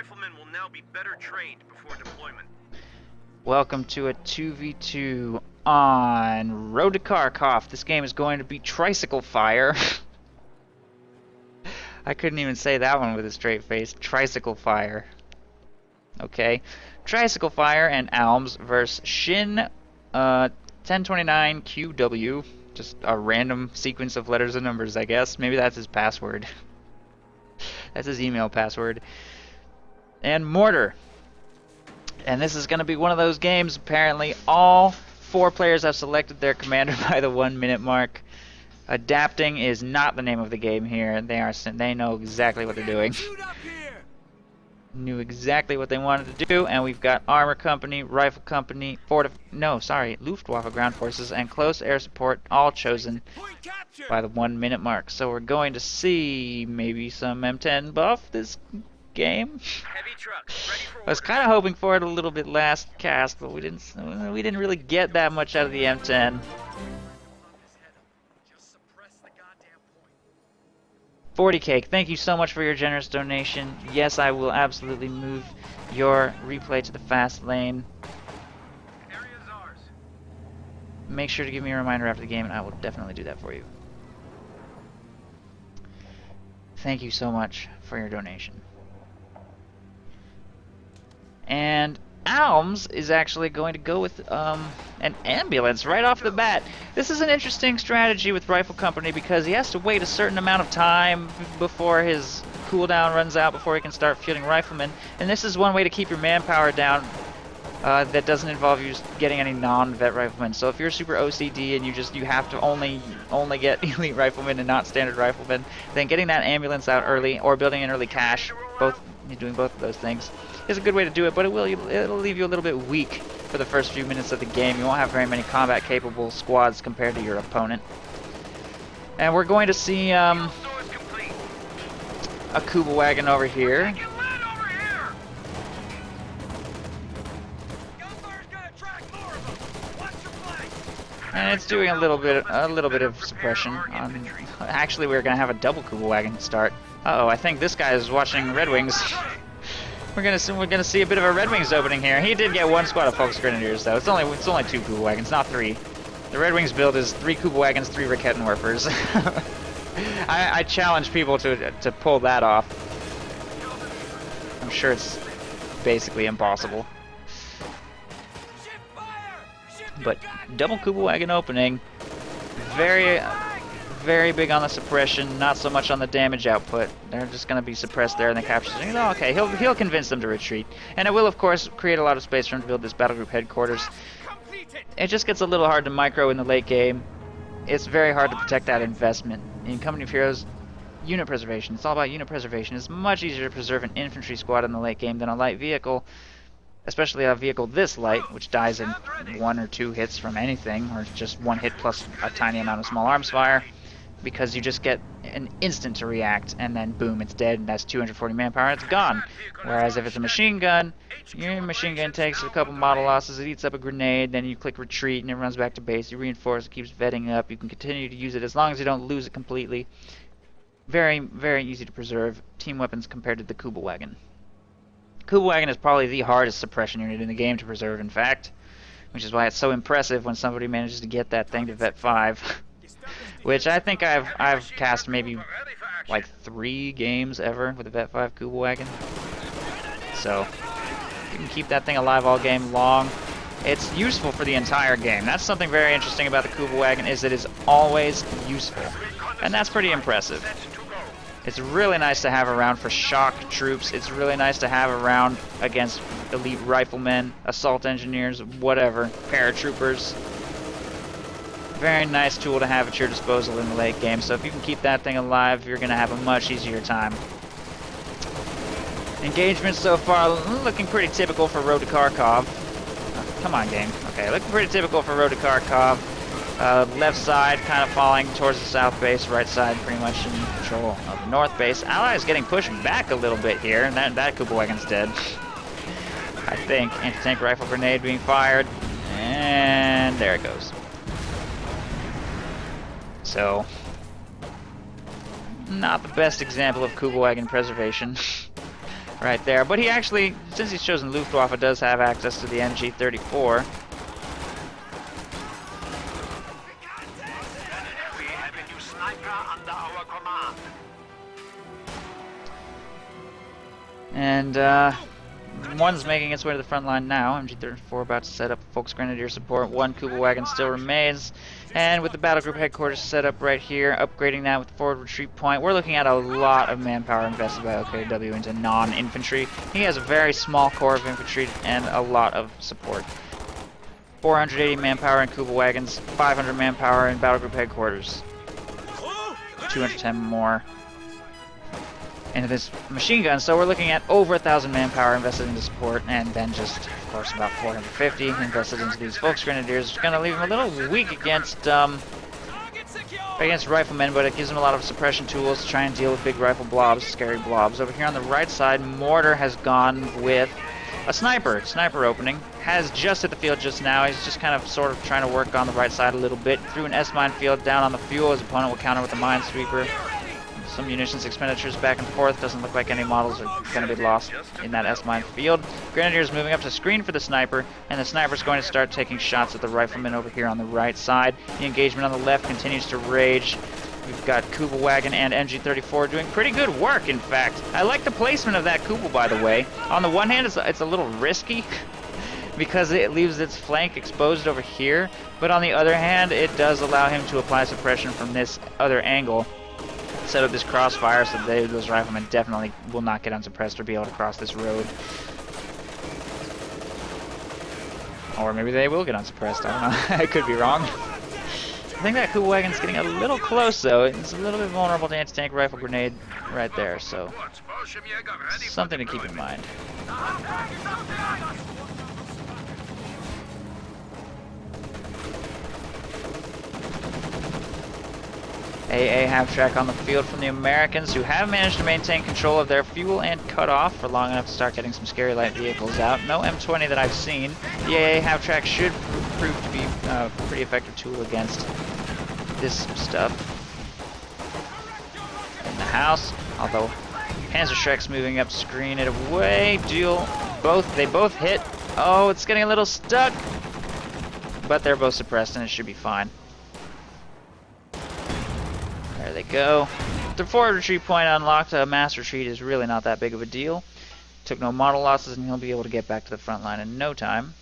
riflemen will now be better trained before deployment. Welcome to a 2v2 on Road to Kharkov. This game is going to be Tricycle Fire. I couldn't even say that one with a straight face. Tricycle Fire. Okay. Tricycle Fire and ALMS versus shin1209qw. Just a random sequence of letters and numbers, I guess. Maybe that's his password. That's his email password. And Mortar. And this is going to be one of those games, apparently all 4 players have selected their commander by the 1 minute mark. Adapting is not the name of the game here. They know exactly what they're doing. Knew exactly what they wanted to do, and we've got Armor Company, Rifle Company, Luftwaffe Ground Forces, and Close Air Support, all chosen by the 1 minute mark. So we're going to see maybe some M10 buff this game. Heavy trucks, ready for I was kind of hoping for it a little bit last cast, but we didn't really get that much out of the M10. 40 Cake, thank you so much for your generous donation. Yes, I will absolutely move your replay to the fast lane. Area's ours. Make sure to give me a reminder after the game, and I will definitely do that for you. Thank you so much for your donation. And ALMS is actually going to go with an ambulance right off the bat. This is an interesting strategy with Rifle Company because he has to wait a certain amount of time before his cooldown runs out before he can start fielding riflemen. And this is one way to keep your manpower down that doesn't involve you getting any non-vet riflemen. So if you're super OCD and you have to only get elite riflemen and not standard riflemen, then getting that ambulance out early or building an early cache, doing both of those things, is a good way to do it, but it'll leave you a little bit weak for the first few minutes of the game. You won't have very many combat-capable squads compared to your opponent. And we're going to see a Kuba wagon over here. And it's doing a little bit of suppression. Actually, we're gonna have a double Kuba wagon start. Uh-oh, I think this guy is watching Red Wings. We're gonna see a bit of a Red Wings opening here. He did get 1 squad of Focus Grenadiers though. It's only 2 Kuba wagons, not 3. The Red Wings build is 3 Kuba wagons, 3 Rakettenwerfers. I challenge people to pull that off. I'm sure it's basically impossible. But double Kuba wagon opening, very big on the suppression, not so much on the damage output. They're just going to be suppressed there, and the captures. Okay, he'll convince them to retreat, and it will of course create a lot of space for him to build this battle group headquarters. It just gets a little hard to micro in the late game. It's very hard to protect that investment. In Company of Heroes, unit preservation. It's all about unit preservation. It's much easier to preserve an infantry squad in the late game than a light vehicle. Especially a vehicle this light, which dies in 1 or 2 hits from anything, or just 1 hit plus a tiny amount of small arms fire, because you just get an instant to react, and then boom, it's dead, and that's 240 manpower, and it's gone. Whereas if it's a machine gun, your machine gun takes a couple model losses, it eats up a grenade, then you click retreat, and it runs back to base, you reinforce, it keeps vetting up, you can continue to use it as long as you don't lose it completely. Very, very easy to preserve team weapons compared to the Kuba wagon. Kuba wagon is probably the hardest suppression unit in the game to preserve, in fact, which is why it's so impressive when somebody manages to get that thing to vet 5, which I think I've cast maybe like 3 games ever with a vet 5 Kuba wagon. So you can keep that thing alive all game long. It's useful for the entire game. That's something very interesting about the Kuba wagon, is it is always useful, and that's pretty impressive. It's really nice to have around for shock troops. It's really nice to have around against elite riflemen, assault engineers, whatever, paratroopers. Very nice tool to have at your disposal in the late game. So if you can keep that thing alive, you're going to have a much easier time. Engagement so far looking pretty typical for Road to Kharkov. Come on, game. Okay, looking pretty typical for Road to Kharkov. Left side kind of falling towards the south base, right side pretty much in control of the north base. Allies getting pushed back a little bit here, and that Kuba wagon's dead. I think. Anti-tank rifle grenade being fired, and there it goes. So, not the best example of Kuba wagon preservation. right there. But he actually, since he's chosen Luftwaffe, does have access to the MG34. We have a new sniper under our command. And one's making its way to the front line now. MG34 about to set up Folks Grenadier support. One Kuba wagon still remains. And with the battle group headquarters set up right here, upgrading that with the forward retreat point, we're looking at a lot of manpower invested by OKW into non-infantry. He has a very small core of infantry and a lot of support. 480 manpower in Kuba wagons, 500 manpower in battle group headquarters. 210 more into this machine gun, so we're looking at over 1,000 manpower invested into support, and then just, of course, about 450 invested into these Folks Grenadiers, which is going to leave them a little weak against riflemen, but it gives them a lot of suppression tools to try and deal with big rifle blobs, scary blobs. Over here on the right side, Mortar has gone with a sniper opening. Has just hit the field just now. He's just kind of sort of trying to work on the right side a little bit. Threw an S-mine field down on the fuel. His opponent will counter with a minesweeper. Some munitions expenditures back and forth. Doesn't look like any models are going to be lost in that S-mine field. Grenadier's moving up to screen for the sniper, and the sniper's going to start taking shots at the riflemen over here on the right side. The engagement on the left continues to rage. We've got Kuba wagon and MG34 doing pretty good work, in fact. I like the placement of that Kuba, by the way. On the one hand, it's a little risky because it leaves its flank exposed over here, but on the other hand, it does allow him to apply suppression from this other angle. Set up this crossfire so that those riflemen definitely will not get unsuppressed or be able to cross this road. Or maybe they will get unsuppressed, I don't know. I could be wrong. I think that Kuba wagon's getting a little close though. It's a little bit vulnerable to anti-tank rifle grenade right there, so something to keep in mind. AA half-track on the field from the Americans, who have managed to maintain control of their fuel and cut off for long enough to start getting some scary light vehicles out. No M20 that I've seen. The AA half-track should prove to be a pretty effective tool against this stuff. In the house, although Panzerschreck's moving up screen it away. They both hit. Oh, it's getting a little stuck. But they're both suppressed and it should be fine. There they go. The forward retreat point unlocked. A mass retreat is really not that big of a deal. Took no model losses and he'll be able to get back to the front line in no time.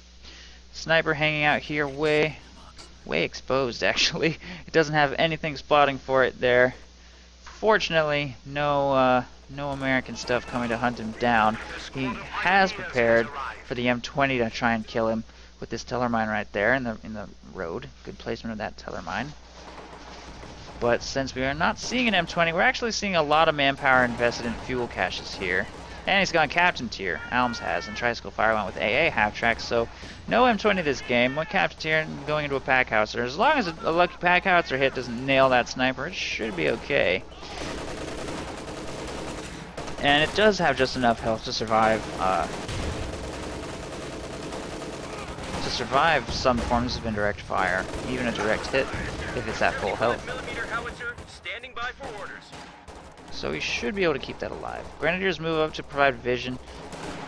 Sniper hanging out here way exposed, actually. It doesn't have anything spotting for it there. Fortunately, no American stuff coming to hunt him down. He has prepared for the M20 to try and kill him with this teller mine right there in the road. Good placement of that teller mine. But since we are not seeing an M20, we're actually seeing a lot of manpower invested in fuel caches here. And he's gone captain tier. ALMS has, and Tricycle Fire went with AA half-track, so no M20 this game. Went captain tier and going into a pack howitzer. As long as a lucky pack howitzer hit doesn't nail that sniper, it should be okay. And it does have just enough health to survive some forms of indirect fire, even a direct hit if it's at full health. Standing by for orders. So he should be able to keep that alive. Grenadiers move up to provide vision.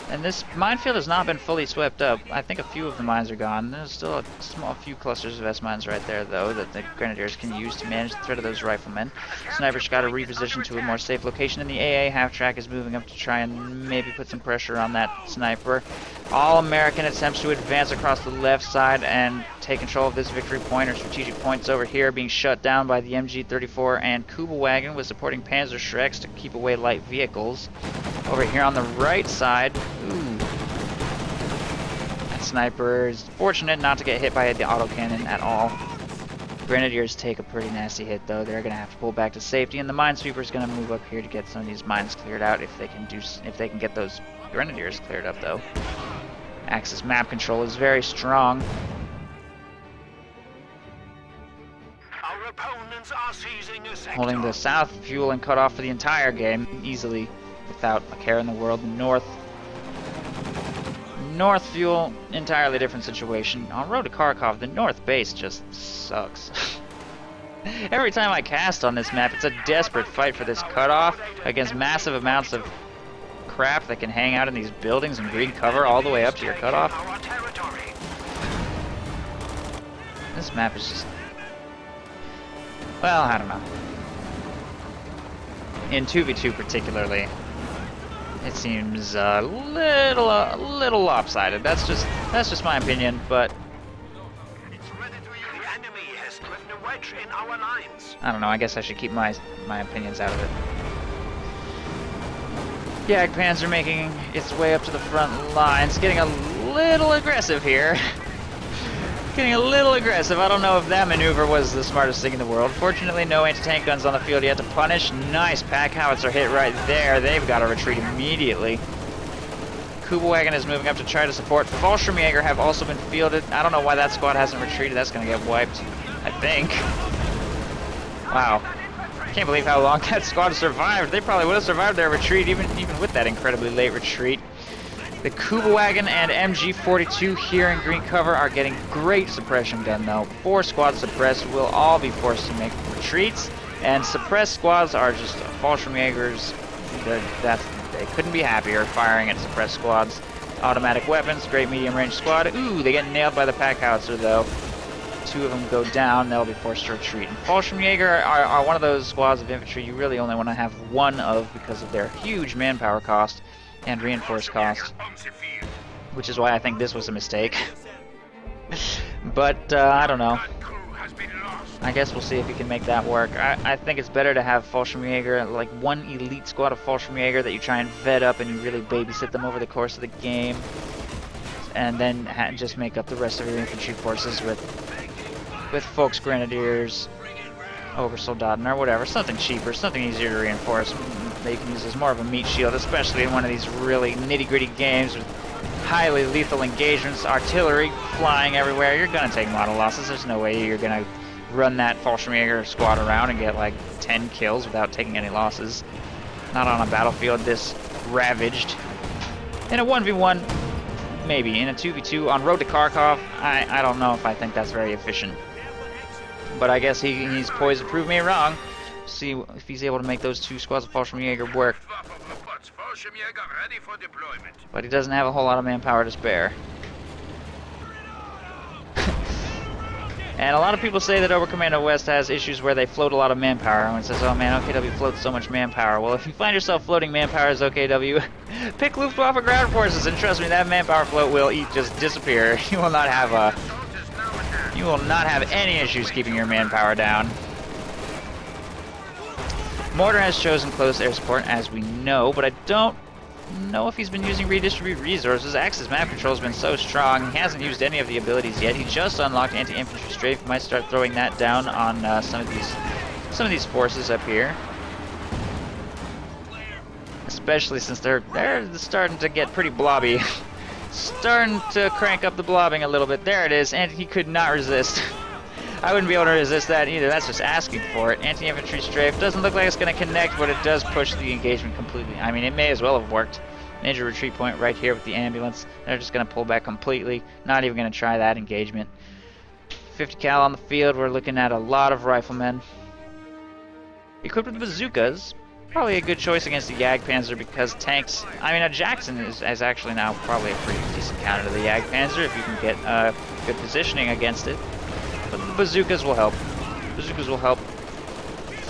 And this minefield has not been fully swept up. I think a few of the mines are gone. There's still a few clusters of S-mines right there, though, that the Grenadiers can use to manage the threat of those riflemen. Sniper's got to reposition to a more safe location, and the AA half-track is moving up to try and maybe put some pressure on that sniper. All American attempts to advance across the left side and take control of this victory point or strategic points over here, being shut down by the MG34 and Kuba wagon with supporting Panzerschrecks to keep away light vehicles. Over here on the right side, ooh, that sniper is fortunate not to get hit by the autocannon at all. Grenadiers take a pretty nasty hit though. They're gonna have to pull back to safety, and the minesweeper's gonna move up here to get some of these mines cleared out if they can get those Grenadiers cleared up though. Axis map control is very strong. Our opponents are seizing a sector. Holding the south fuel and cut off for the entire game easily without a care in the world. North fuel, entirely different situation. On road to Kharkov, the north base just sucks. Every time I cast on this map, it's a desperate fight for this cutoff against massive amounts of crap that can hang out in these buildings and green cover all the way up to your cutoff. Our territory. This map is just... well, I don't know. In 2v2 particularly, it seems a little lopsided. That's just my opinion, but It's ready to use. The enemy has driven a wedge in our lines. I don't know. I guess I should keep my opinions out of it. Jagdpanzer making its way up to the front lines, getting a little aggressive here. Getting a little aggressive. I don't know if that maneuver was the smartest thing in the world. Fortunately, no anti-tank guns on the field yet to punish. Nice pack howitzer hit right there. They've got to retreat immediately. Kubelwagen is moving up to try to support. Fallschirmjäger have also been fielded. I don't know why that squad hasn't retreated. That's going to get wiped, I think. Wow. Can't believe how long that squad survived. They probably would have survived their retreat even with that incredibly late retreat. The Kubelwagen and MG42 here in green cover are getting great suppression done though. 4 squads suppressed will all be forced to make retreats, and suppressed squads are just Fallschirmjägers. They couldn't be happier firing at suppressed squads. Automatic weapons, great medium range squad. Ooh, they get nailed by the pack howitzer though. 2 of them go down, they'll be forced to retreat. And Fallschirmjäger are one of those squads of infantry you really only want to have one of because of their huge manpower cost and reinforced cost, which is why I think this was a mistake. But I don't know. I guess we'll see if we can make that work. I think it's better to have Fallschirmjäger, like one elite squad of Fallschirmjäger that you try and vet up and you really babysit them over the course of the game, and then just make up the rest of your infantry forces with Volksgrenadiers, Obersoldaten, or whatever, something cheaper, something easier to reinforce that you can use as more of a meat shield, especially in one of these really nitty-gritty games with highly lethal engagements, artillery flying everywhere. You're gonna take model losses. There's no way you're gonna run that Fallschirmjäger squad around and get like 10 kills without taking any losses. Not on a battlefield this ravaged. In a 1v1, maybe. In a 2v2 on road to Kharkov, I don't know if I think that's very efficient. But I guess he's poised to prove me wrong. See if he's able to make those 2 squads of Fallschirmjäger work. But he doesn't have a whole lot of manpower to spare. And a lot of people say that Oberkommando West has issues where they float a lot of manpower. Everyone says, oh man, OKW floats so much manpower. Well, if you find yourself floating manpower as OKW, pick Luftwaffe ground forces, and trust me, that manpower float will just disappear. You will not have any issues keeping your manpower down. Mortar has chosen close air support, as we know, but I don't know if he's been using redistribute resources. Axis map control has been so strong, he hasn't used any of the abilities yet. He just unlocked anti-infantry strafe. He might start throwing that down on some of these forces up here, especially since they're starting to get pretty blobby. Starting to crank up the blobbing a little bit. There it is, and he could not resist. I wouldn't be able to resist that either. That's just asking for it. Anti-infantry strafe doesn't look like it's going to connect, but it does push the engagement completely. I mean, it may as well have worked. Major retreat point right here with the ambulance. They're just going to pull back completely. Not even going to try that engagement. 50 cal on the field. We're looking at a lot of riflemen. Equipped with bazookas. Probably a good choice against the Jagdpanzer because tanks... I mean, a Jackson is actually now probably a pretty decent counter to the Jagdpanzer if you can get good positioning against it. But the bazookas will help. Bazookas will help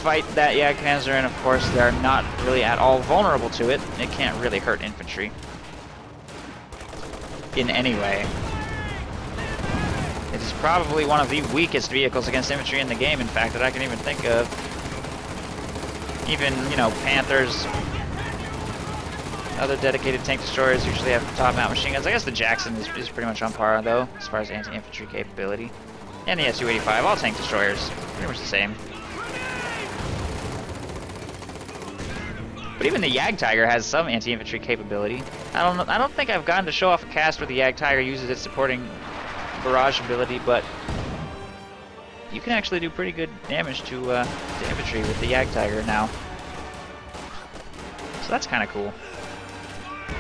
fight that Jagdpanzer, and of course they're not really at all vulnerable to it. It can't really hurt infantry in any way. It is probably one of the weakest vehicles against infantry in the game, in fact, that I can even think of. Even, you know, Panthers, other dedicated tank destroyers usually have top-mount machine guns. I guess the Jackson is pretty much on par, though, as far as anti-infantry capability. And the Su-85, all tank destroyers, pretty much the same. But even the Jagdtiger has some anti-infantry capability. I don't think I've gotten to show off a cast where the Jagdtiger uses its supporting barrage ability, but you can actually do pretty good damage to infantry with the Jagdtiger now. So that's kind of cool.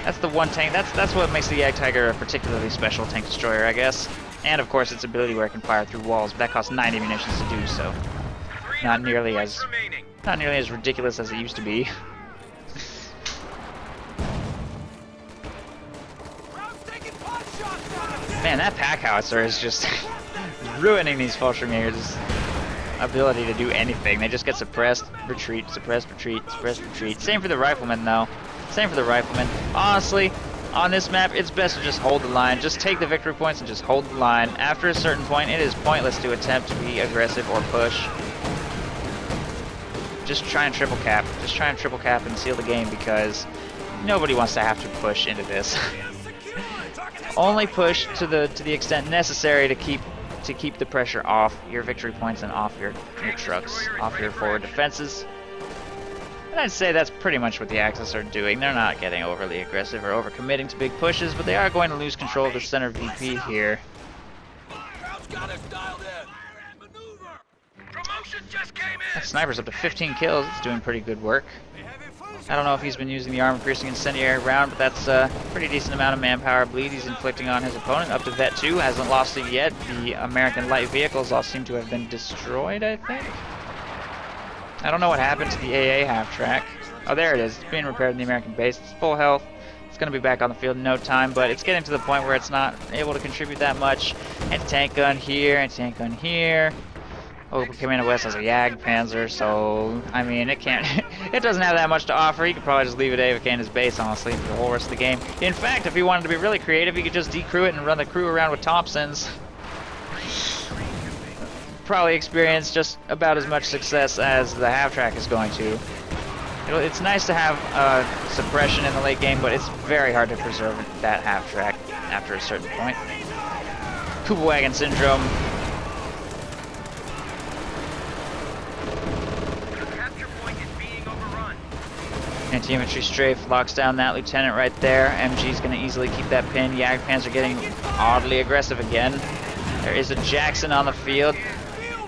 That's the one tank. That's what makes the Jagdtiger a particularly special tank destroyer, I guess. And of course, its ability where it can fire through walls, but that costs 90 munitions to do so. Not nearly as ridiculous as it used to be. Man, that pack howitzer is just ruining these Fallschirmjägers' ability to do anything. They just get suppressed, retreat, suppressed, retreat, suppressed, retreat. Same for the riflemen, though. Same for the riflemen. Honestly, on this map, it's best to just hold the line. Just take the victory points and just hold the line. After a certain point, it is pointless to attempt to be aggressive or push. Just try and triple cap. Just try and triple cap and seal the game, because nobody wants to have to push into this. Only push to the extent necessary to keep the pressure off your victory points and off your trucks, off your forward defenses. And I'd say that's pretty much what the Axis are doing. They're not getting overly aggressive or overcommitting to big pushes, but they are going to lose control of the center VP here. That sniper's up to 15 kills. It's doing pretty good work. I don't know if he's been using the armor-piercing incendiary round, but that's a pretty decent amount of manpower bleed he's inflicting on his opponent. Up to Vet 2, hasn't lost it yet. The American light vehicles all seem to have been destroyed, I think. I don't know what happened to the AA half-track. Oh, there it is. It's being repaired in the American base. It's full health. It's going to be back on the field in no time, but it's getting to the point where it's not able to contribute that much. Anti-tank gun here, anti-tank gun here. Oh, Commander West has a Jagdpanzer, so, I mean, it can't... it doesn't have that much to offer. He could probably just leave it AFK in his base, honestly, for the whole rest of the game. In fact, if he wanted to be really creative, he could just decrew it and run the crew around with Thompsons. Probably experience just about as much success as the half-track is going to. It's nice to have suppression in the late game, but it's very hard to preserve that half-track after a certain point. Kuba Wagon Syndrome. Anti-infantry strafe locks down that lieutenant right there. MG's going to easily keep that pin. Jagdpans are getting oddly aggressive again. There is a Jackson on the field.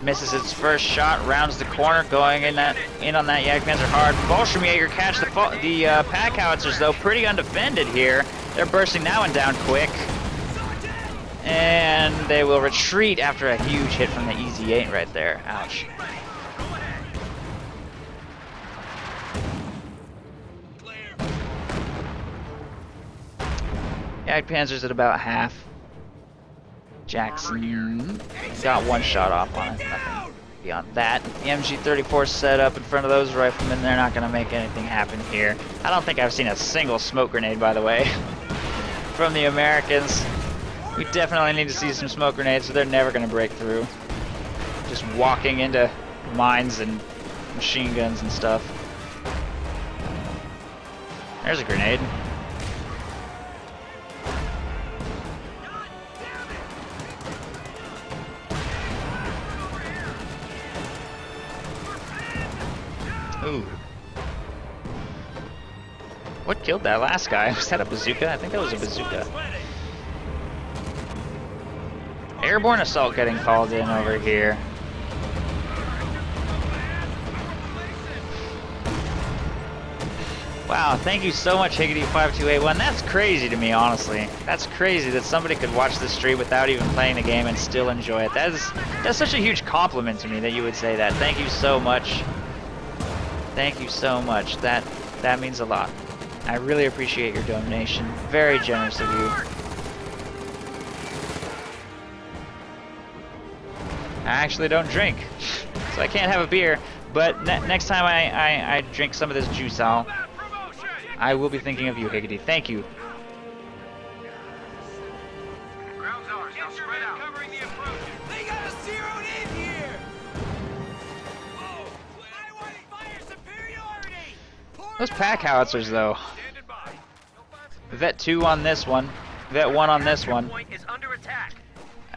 Misses its first shot, rounds the corner, going in on that Jagdpanzer hard. Fallschirmjäger catch the pack howitzers, though, pretty undefended here. They're bursting that one down quick. And they will retreat after a huge hit from the EZ-8 right there. Ouch. Jagdpanzer's at about half. Jackson got one shot off on it, nothing beyond that. The MG-34 set up in front of those riflemen. They're not going to make anything happen here. I don't think I've seen a single smoke grenade, by the way, from the Americans. We definitely need to see some smoke grenades, so they're never going to break through. Just walking into mines and machine guns and stuff. There's a grenade. Ooh. What killed that last guy? Was that a bazooka? I think that was a bazooka. Airborne assault getting called in over here. Wow, thank you so much, Higgity5281. That's crazy to me, honestly. That's crazy that somebody could watch this stream without even playing the game and still enjoy it. That's such a huge compliment to me that you would say that. Thank you so much. Thank you so much. That means a lot. I really appreciate your donation. Very generous of you. I actually don't drink, so I can't have a beer. But next time I drink some of this juice, I will be thinking of you, Higgity. Thank you. Those pack howitzers, though. Vet 2 on this one. Vet 1 on this one.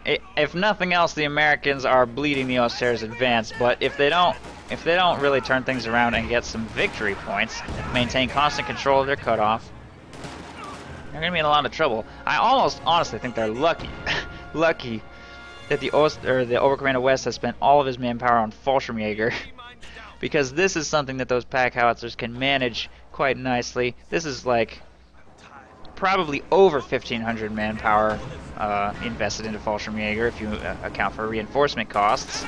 If nothing else, the Americans are bleeding the Auster's advance, but if they don't really turn things around and get some victory points, maintain constant control of their cutoff, they're going to be in a lot of trouble. I almost honestly think they're lucky. Lucky that the Overcommander West has spent all of his manpower on Fallschirmjäger. Because this is something that those pack howitzers can manage quite nicely. This is like probably over 1,500 manpower invested into Fallschirmjäger if you account for reinforcement costs.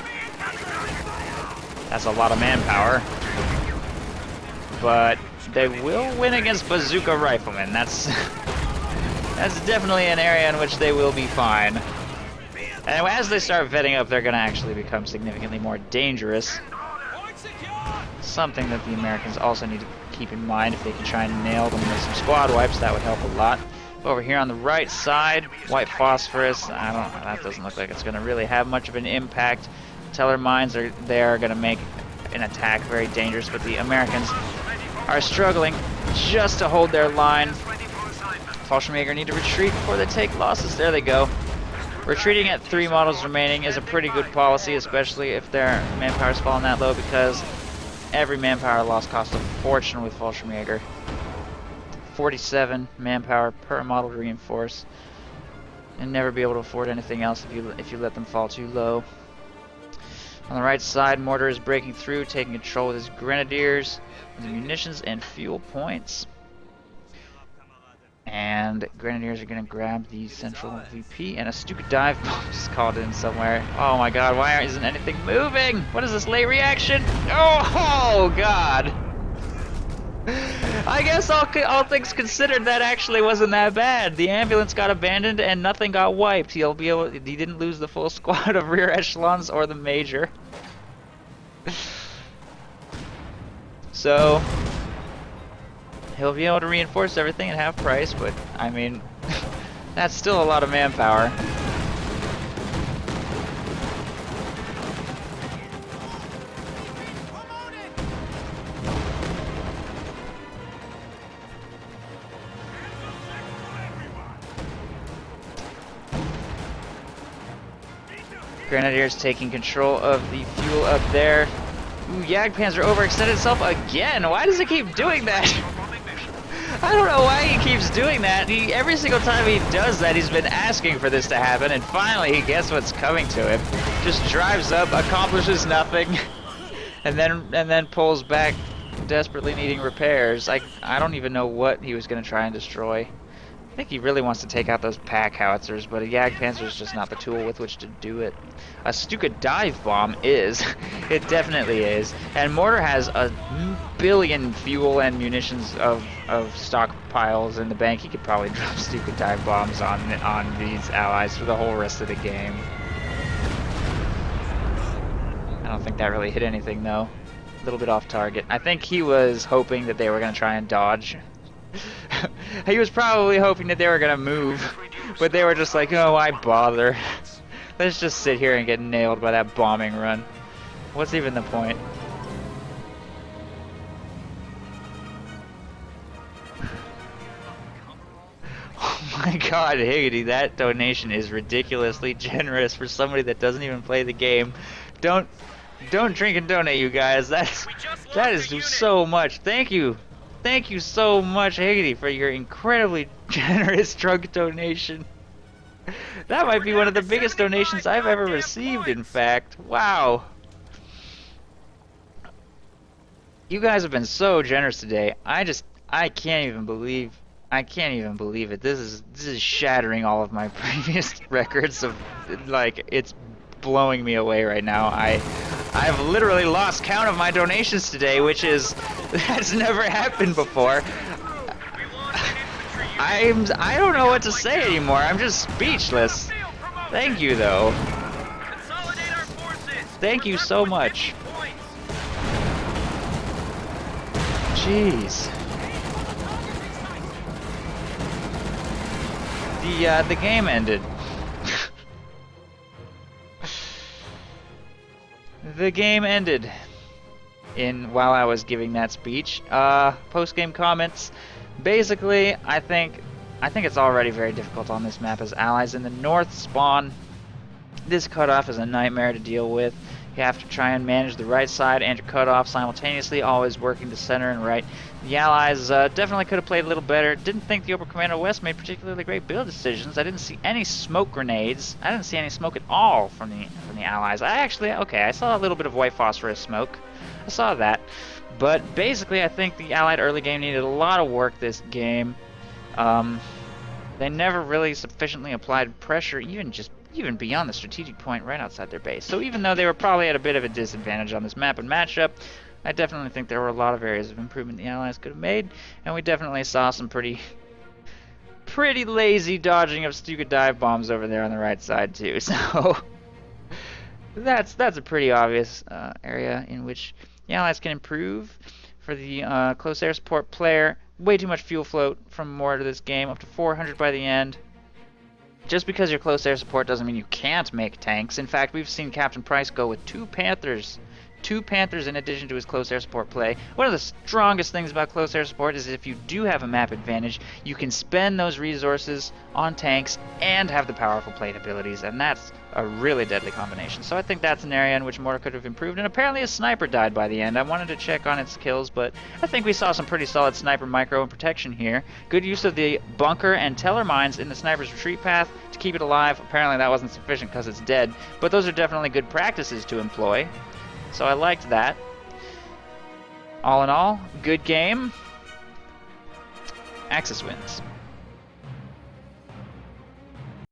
That's a lot of manpower. But they will win against bazooka riflemen. That's That's definitely an area in which they will be fine. And as they start vetting up, they're going to actually become significantly more dangerous. Something that the Americans also need to keep in mind. If they can try and nail them with some squad wipes, that would help a lot. Over here on the right side, white phosphorus. That doesn't look like it's going to really have much of an impact. Teller mines are there, going to make an attack very dangerous, but the Americans are struggling just to hold their line. Fallschirmjäger need to retreat before they take losses. There they go. Retreating at 3 models remaining is a pretty good policy, especially if their manpower's fallen that low, because every manpower loss costs a fortune with Fallschirmjäger. 47 manpower per model to reinforce, and never be able to afford anything else if you let them fall too low. On the right side, Mortar is breaking through, taking control with his grenadiers, with the munitions and fuel points. And Grenadiers are going to grab the central VP, and a stupid dive bomb just called in somewhere. Oh my god, why isn't anything moving? What is this, late reaction? Oh god! I guess all things considered, that actually wasn't that bad. The ambulance got abandoned and nothing got wiped. He didn't lose the full squad of rear echelons or the major. So he'll be able to reinforce everything at half price, but I mean, that's still a lot of manpower. Grenadiers taking control of the fuel up there. Ooh, Jagdpanzer overextended itself again. Why does it keep doing that? I don't know why he keeps doing that. Every single time he does that, he's been asking for this to happen, and finally he gets what's coming to him. Just drives up, accomplishes nothing, and then pulls back, desperately needing repairs. I don't even know what he was going to try and destroy. I think he really wants to take out those pack howitzers, but a Jagdpanzer is just not the tool with which to do it. A Stuka dive bomb is. It definitely is. And Mortar has a billion fuel and munitions of stockpiles in the bank. He could probably drop Stuka dive bombs on these allies for the whole rest of the game. I don't think that really hit anything, though. A little bit off target. I think he was hoping that they were going to try and dodge. He was probably hoping that they were going to move, but they were just like, oh, why bother? Let's just sit here and get nailed by that bombing run. What's even the point? Oh my god, Higgity, that donation is ridiculously generous for somebody that doesn't even play the game. Don't drink and donate, you guys. That is so much. Thank you. Thank you so much, Higgity, for your incredibly generous drug donation. That might be one of the biggest donations I've ever received, in fact. Wow. You guys have been so generous today. I can't even believe it. This is shattering all of my previous records of, like, it's blowing me away right now. I've literally lost count of my donations today, which is, that's never happened before. I don't know what to say anymore. I'm just speechless. Thank you, though. Thank you so much. Jeez. The game ended. The game ended while I was giving that speech. Post-game comments. Basically, I think it's already very difficult on this map as allies in the north spawn. This cutoff is a nightmare to deal with. You have to try and manage the right side and your cutoff simultaneously, always working the center and right. The allies definitely could have played a little better. Didn't think the Ober Commando West made particularly great build decisions. I didn't see any smoke grenades. I didn't see any smoke at all from the allies. I saw a little bit of white phosphorus smoke. I saw that. But basically, I think the allied early game needed a lot of work this game. They never really sufficiently applied pressure, even beyond the strategic point right outside their base. So even though they were probably at a bit of a disadvantage on this map and matchup, I definitely think there were a lot of areas of improvement the allies could have made, and we definitely saw some pretty pretty lazy dodging of Stuka dive bombs over there on the right side too. So that's a pretty obvious area in which the Allies can improve. For the close air support player, way too much fuel float from Mortar this game, up to 400 by the end. Just because you're close air support doesn't mean you can't make tanks. In fact, we've seen Captain Price go with 2 Panthers. 2 Panthers in addition to his close air support play. One of the strongest things about close air support is if you do have a map advantage, you can spend those resources on tanks and have the powerful plate abilities, and that's a really deadly combination. So I think that's an area in which Mortar could have improved, and apparently a sniper died by the end. I wanted to check on its kills, but I think we saw some pretty solid sniper micro and protection here. Good use of the bunker and teller mines in the sniper's retreat path to keep it alive. Apparently that wasn't sufficient because it's dead, but those are definitely good practices to employ. So I liked that. All in all, good game. Axis wins.